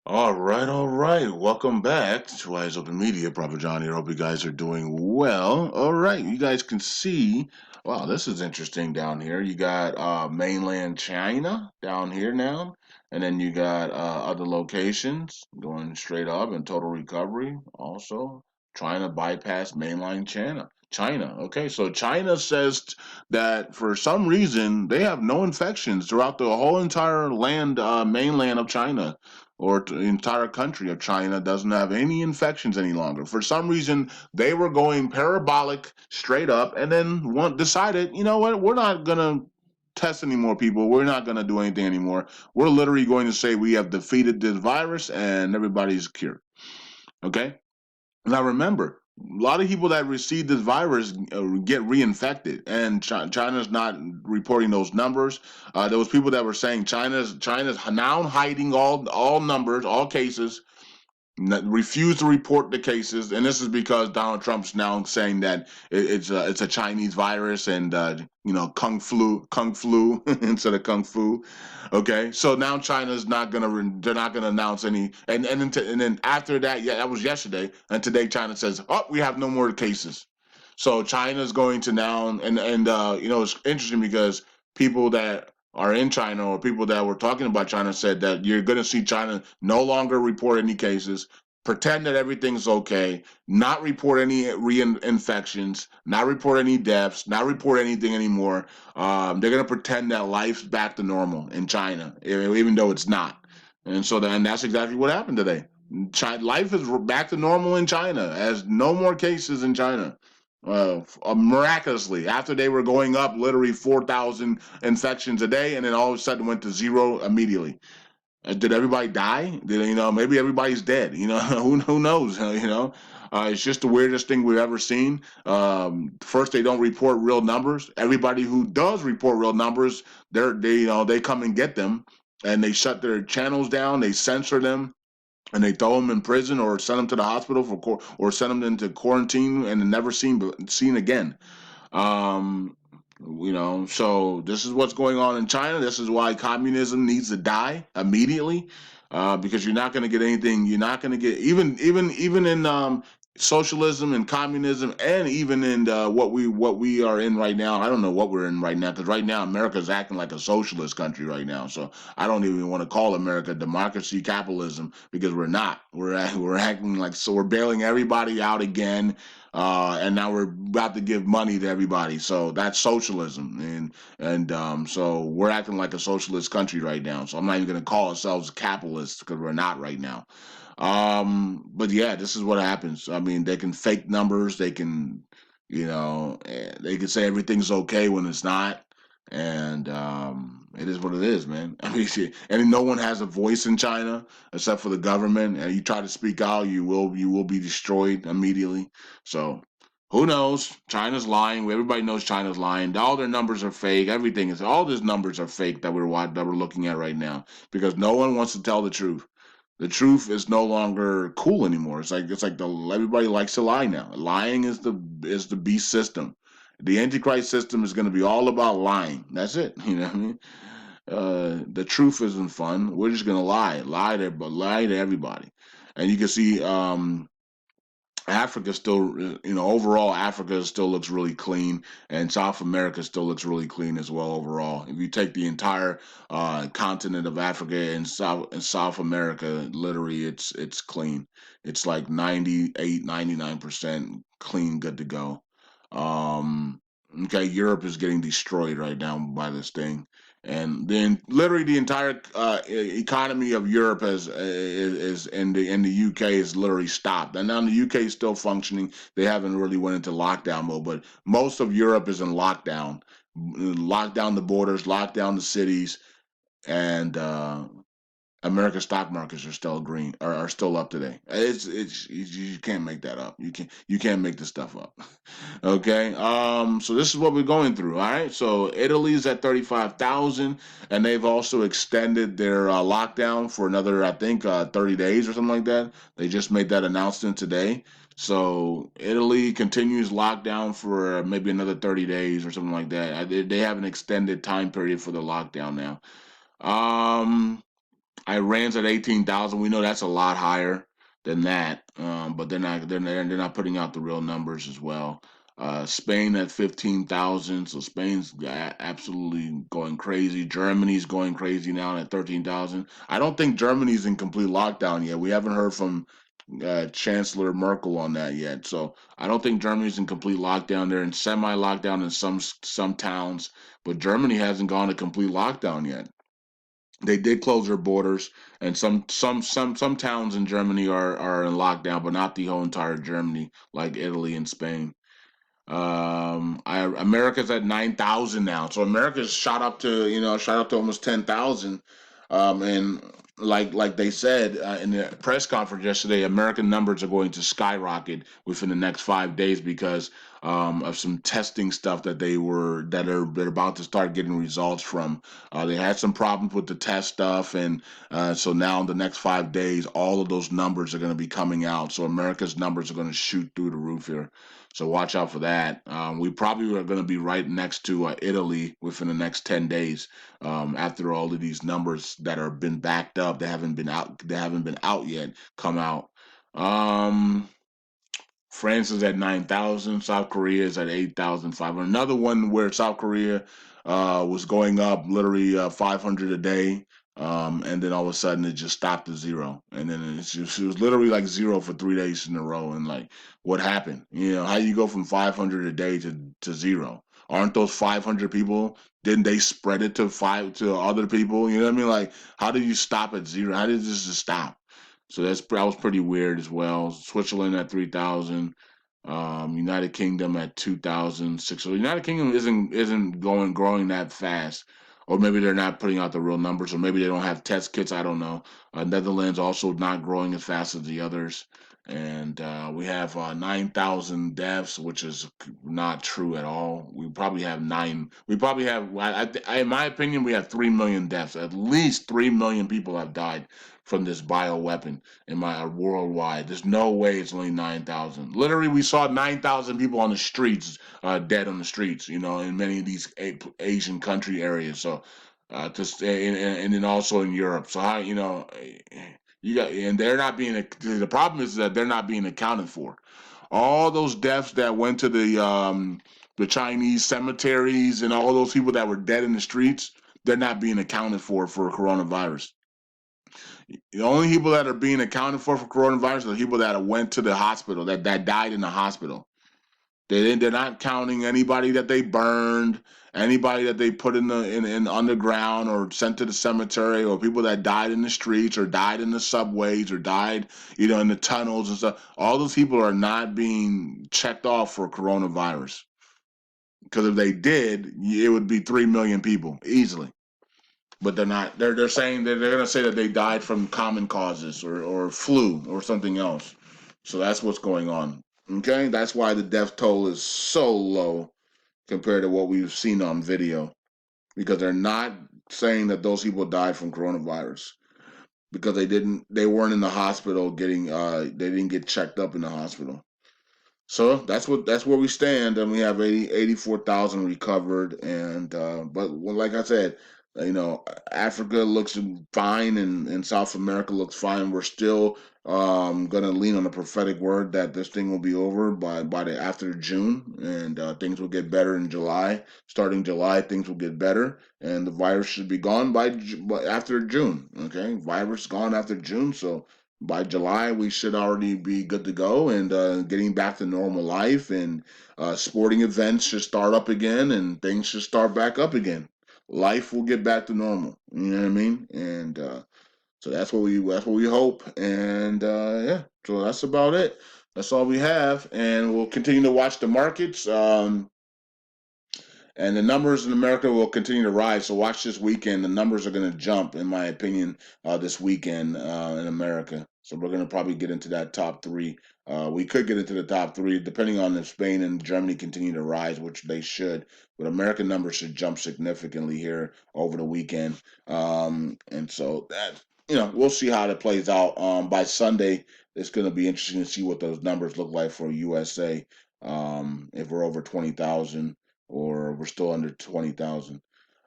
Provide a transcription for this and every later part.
All right. Welcome back to Eyes Open Media. Prophet John here. Hope you guys are doing well. All right, you guys can see. Wow, this is interesting down here. You got mainland China down here now, and then you got other locations going straight up and total recovery. Also, trying to bypass mainland China. China. Okay, so China says that for some reason they have no infections throughout the whole entire land, mainland of China the entire country of China doesn't have any infections any longer. For some reason, they were going parabolic straight up, and then one decided, you know what, we're not gonna test any more people. We're not gonna do anything anymore. We're literally going to say we have defeated this virus and everybody's cured. Okay. Now remember, a lot of people that receive this virus get reinfected, and China's not reporting those numbers. There was people that were saying China's now hiding all numbers, all cases, refuse to report the cases, and this is because Donald Trump's now saying that it's a Chinese virus and kung flu instead of kung fu. Okay, so now China's not gonna they're not gonna announce any, and then after that, yeah, that was yesterday, and today China says, oh, we have no more cases. So China's going to now, and it's interesting because people that are in China or people that were talking about China said that you're going to see China no longer report any cases, pretend that everything's okay, not report any reinfections, not report any deaths, not report anything anymore. They're going to pretend that life's back to normal in China, even though it's not. And that's exactly what happened today. Life is back to normal in China, as no more cases in China. Miraculously, after they were going up literally 4,000 infections a day, and then all of a sudden went to zero immediately. Did everybody die? Maybe everybody's dead. Who knows? It's just the weirdest thing we've ever seen. First, they don't report real numbers. Everybody who does report real numbers, they come and get them, and they shut their channels down. They censor them, and they throw them in prison or send them to the hospital or send them into quarantine and never seen again. Um, so this is what's going on in China. This is why communism needs to die immediately, because you're not going to get anything. You're not going to get even in socialism and communism, and even in what we are in right now. I don't know what we're in right now because right now America's acting like a socialist country right now. So I don't even want to call America democracy capitalism because we're not. We're acting like, so we're bailing everybody out again, and now we're about to give money to everybody. So that's socialism, and so we're acting like a socialist country right now. So I'm not even going to call ourselves capitalists because we're not right now. But yeah, this is what happens. I mean, they can fake numbers. They can say everything's okay when it's not, and it is what it is, man. I mean, shit. And no one has a voice in China except for the government. And you try to speak out, you will be destroyed immediately. So who knows? China's lying. Everybody knows China's lying. All their numbers are fake. All these numbers are fake that we're looking at right now because no one wants to tell the truth. The truth is no longer cool anymore. It's like the everybody likes to lie now. Lying is the beast system. The antichrist system is going to be all about lying. That's it. You know what I mean? The truth isn't fun. We're just going to lie to everybody. And you can see Africa still, overall, Africa still looks really clean, and South America still looks really clean as well. Overall, if you take the entire continent of Africa and South America, literally, it's clean. It's like 98, 99% clean, good to go. Um, okay, Europe is getting destroyed right now by this thing, and then literally the entire economy of Europe is in the UK is literally stopped. And now the UK is still functioning. They haven't really went into lockdown mode, but most of Europe is in lockdown. Lock down the borders, lock down the cities, and American stock markets are still green, are still up today. You can't make that up. You can't make this stuff up. Okay. So this is what we're going through. All right. So Italy's at 35,000, and they've also extended their lockdown for another, I think, 30 days or something like that. They just made that announcement today. So Italy continues lockdown for maybe another 30 days or something like that. They have an extended time period for the lockdown now. Um, Iran's at 18,000. We know that's a lot higher than that, but they're not putting out the real numbers as well. Spain at 15,000, so Spain's absolutely going crazy. Germany's going crazy now at 13,000. I don't think Germany's in complete lockdown yet. We haven't heard from Chancellor Merkel on that yet, so I don't think Germany's in complete lockdown. They're in semi lockdown in some towns, but Germany hasn't gone to complete lockdown yet. They did close their borders, and some towns in Germany are in lockdown, but not the whole entire Germany, like Italy and Spain. America's at 9,000 now, so America's shot up to almost 10,000. And like they said in the press conference yesterday, American numbers are going to skyrocket within the next 5 days because of some testing stuff that they're about to start getting results from. They had some problems with the test stuff, and so now in the next 5 days, all of those numbers are going to be coming out. So America's numbers are going to shoot through the roof here. So watch out for that. We probably are going to be right next to Italy within the next 10 days. After all of these numbers that are been backed up, they haven't been out yet. Come out. Um, France is at 9,000. South Korea is at 8,500. Another one where South Korea was going up literally 500 a day. And then all of a sudden it just stopped at zero. And then it was literally like zero for 3 days in a row. And like, what happened? How you go from 500 a day to zero? Aren't those 500 people? Didn't they spread it to other people? You know what I mean? Like, how did you stop at zero? How did this just stop? So that was pretty weird as well. Switzerland at 3,000, United Kingdom at 2,006. So United Kingdom isn't going growing that fast, or maybe they're not putting out the real numbers, or maybe they don't have test kits. I don't know. Netherlands also not growing as fast as the others, and we have 9,000 deaths, which is not true at all. We probably have nine. We probably have, in my opinion, we have 3 million deaths. At least 3 million people have died from this bioweapon in my worldwide. There's no way it's only 9,000. Literally, we saw 9,000 people on the streets, dead on the streets. In many of these Asian country areas. So, and then also in Europe. So how you got, and they're not being. The problem is that they're not being accounted for. All those deaths that went to the Chinese cemeteries and all those people that were dead in the streets, they're not being accounted for coronavirus. The only people that are being accounted for coronavirus are the people that went to the hospital, that died in the hospital. They're not counting anybody that they burned, anybody that they put in underground or sent to the cemetery, or people that died in the streets or died in the subways or died, in the tunnels and stuff. All those people are not being checked off for coronavirus. Because if they did, it would be 3 million people easily. But they're not. They're saying that they're going to say that they died from common causes or flu or something else. So that's what's going on. Okay, that's why the death toll is so low compared to what we've seen on video, because they're not saying that those people died from coronavirus because they weren't in the hospital they didn't get checked up in the hospital. So that's where we stand, and we have 84,000 recovered. And but like I said, you know, Africa looks fine, and South America looks fine. We're still gonna lean on the prophetic word that this thing will be over by the after June, and things will get better in July. Starting July, things will get better, and the virus should be gone by after June. Okay, virus gone after June, so by July, we should already be good to go and getting back to normal life. And sporting events should start up again, and things should start back up again. Life will get back to normal. You know what I mean? And so that's what we hope. And yeah, so that's about it. That's all we have, and we'll continue to watch the markets. And the numbers in America will continue to rise. So watch this weekend. The numbers are going to jump, in my opinion, this weekend in America. So we're going to probably get into that top three. We could get into the top three, depending on if Spain and Germany continue to rise, which they should. But American numbers should jump significantly here over the weekend. And so that, we'll see how that plays out. By Sunday, it's going to be interesting to see what those numbers look like for USA. If we're over 20,000 or we're still under 20,000.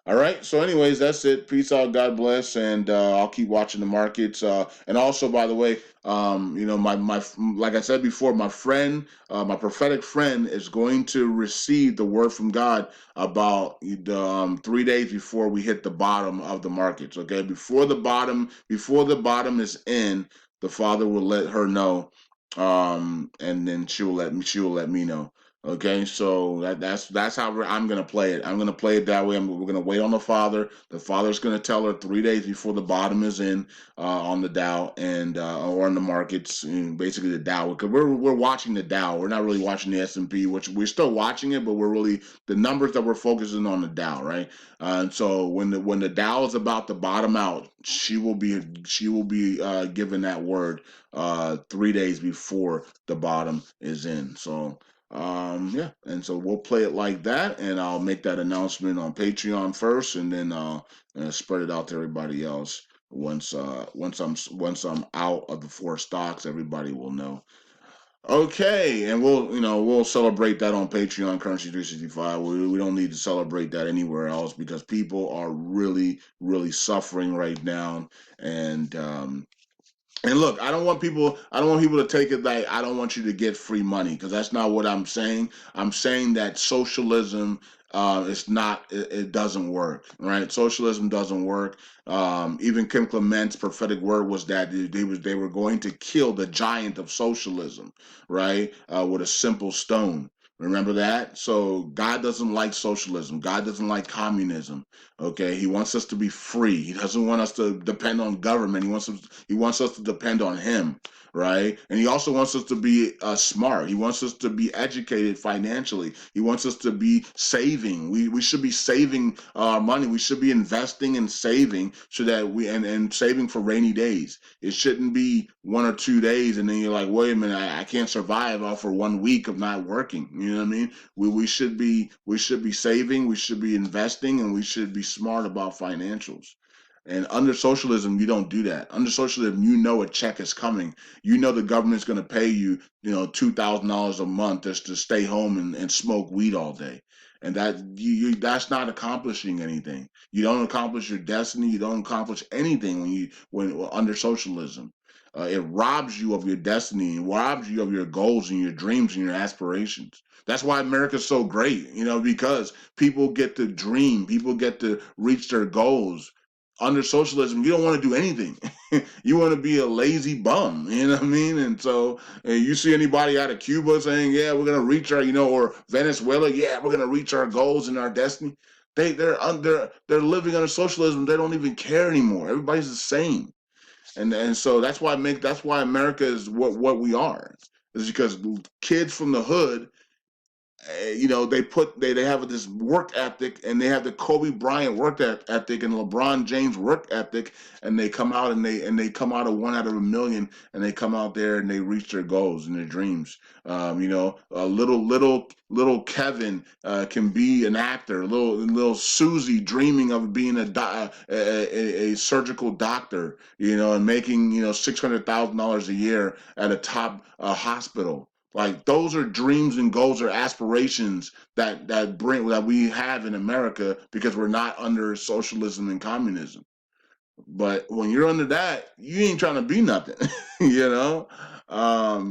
All right. So, anyways, that's it. Peace out. God bless, and I'll keep watching the markets. And also, by the way, my like I said before, my friend, my prophetic friend, is going to receive the word from God about the 3 days before we hit the bottom of the markets. Okay, before the bottom is in, the Father will let her know, and then she will let me know. Okay, so that's how I'm gonna play it. I'm gonna play it that way. We're gonna wait on the Father. The Father's gonna tell her 3 days before the bottom is in, on the Dow and or on the markets, basically the Dow. Because we're watching the Dow. We're not really watching the S&P, which we're still watching it, but we're really the numbers that we're focusing on the Dow, right? And so when the Dow is about to bottom out, she will be given that word 3 days before the bottom is in. So yeah, and so we'll play it like that, and I'll make that announcement on Patreon first, and then spread it out to everybody else. Once I'm out of the four stocks, everybody will know. Okay, and we'll celebrate that on Patreon, Currency 365. We don't need to celebrate that anywhere else because people are really, really suffering right now, and look, I don't want people to take it like I don't want you to get free money because that's not what I'm saying. I'm saying that socialism it's not it doesn't work, right? Socialism doesn't work. Even Kim Clement's prophetic word was that they were going to kill the giant of socialism, right? With a simple stone. Remember that? So God doesn't like socialism. God doesn't like communism. Okay, He wants us to be free. He doesn't want us to depend on government. He wants us to depend on Him, right? And He also wants us to be smart. He wants us to be educated financially. He wants us to be saving. We should be saving our money. We should be investing and saving so that and saving for rainy days. It shouldn't be 1 or 2 days and then you're like, wait a minute, I can't survive off for 1 week of not working. You know what I mean? We should be saving, we should be investing, and we should be smart about financials. And under socialism, you don't do that. Under socialism, you know a check is coming. You know the government's going to pay you, $2,000 a month just to stay home and smoke weed all day, and that's not accomplishing anything. You don't accomplish your destiny. You don't accomplish anything when under socialism. It robs you of your destiny and robs you of your goals and your dreams and your aspirations. That's why America's so great, because people get to dream, people get to reach their goals. Under socialism, you don't want to do anything. You want to be a lazy bum, you know what I mean? And so you see anybody out of Cuba saying, "Yeah, we're gonna reach our," or Venezuela, "Yeah, we're gonna reach our goals and our destiny." They're living under socialism. They don't even care anymore. Everybody's the same, and so that's why America is what we are. Is because kids from the hood, they have this work ethic, and they have the Kobe Bryant work ethic and LeBron James work ethic, and they come out and they come out of one out of a million, and they come out there and they reach their goals and their dreams. Little Kevin can be an actor. Little Susie dreaming of being a surgical doctor, and making $600,000 a year at a top hospital. Like those are dreams and goals or aspirations that we have in America because we're not under socialism and communism. But when you're under that, you ain't trying to be nothing, you know.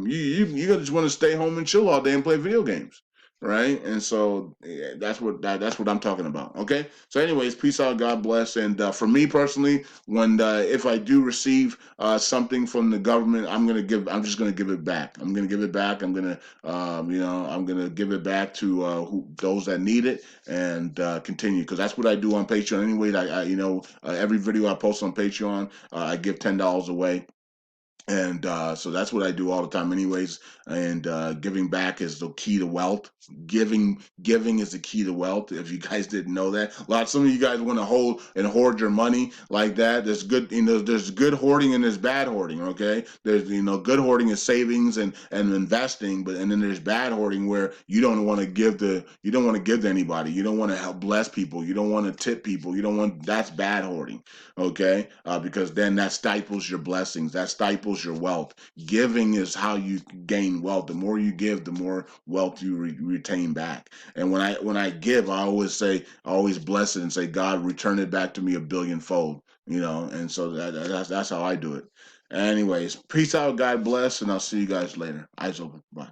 You just want to stay home and chill all day and play video games, right? And so yeah, that's what I'm talking about. Okay. So, anyways, peace out, God bless. And for me personally, when if I do receive something from the government, I'm just gonna give it back. I'm gonna give it back. I'm gonna give it back to those that need it and continue because that's what I do on Patreon. Anyway, every video I post on Patreon, I give $10 away. And so that's what I do all the time, anyways. And giving back is the key to wealth. Giving is the key to wealth. If you guys didn't know that, some of you guys want to hold and hoard your money like that. There's good, there's good hoarding and there's bad hoarding. Okay, there's good hoarding is savings and investing, and then there's bad hoarding where you don't want to give to anybody. You don't want to help bless people. You don't want to tip people. That's bad hoarding. Okay, because then that stifles your blessings. That stifles equals your wealth. Giving is how you gain wealth. The more you give, the more wealth you retain back. And when I give, I always bless it and say, God, return it back to me a billionfold. And so that's how I do it. Anyways, peace out, God bless, and I'll see you guys later. Eyes open. Bye.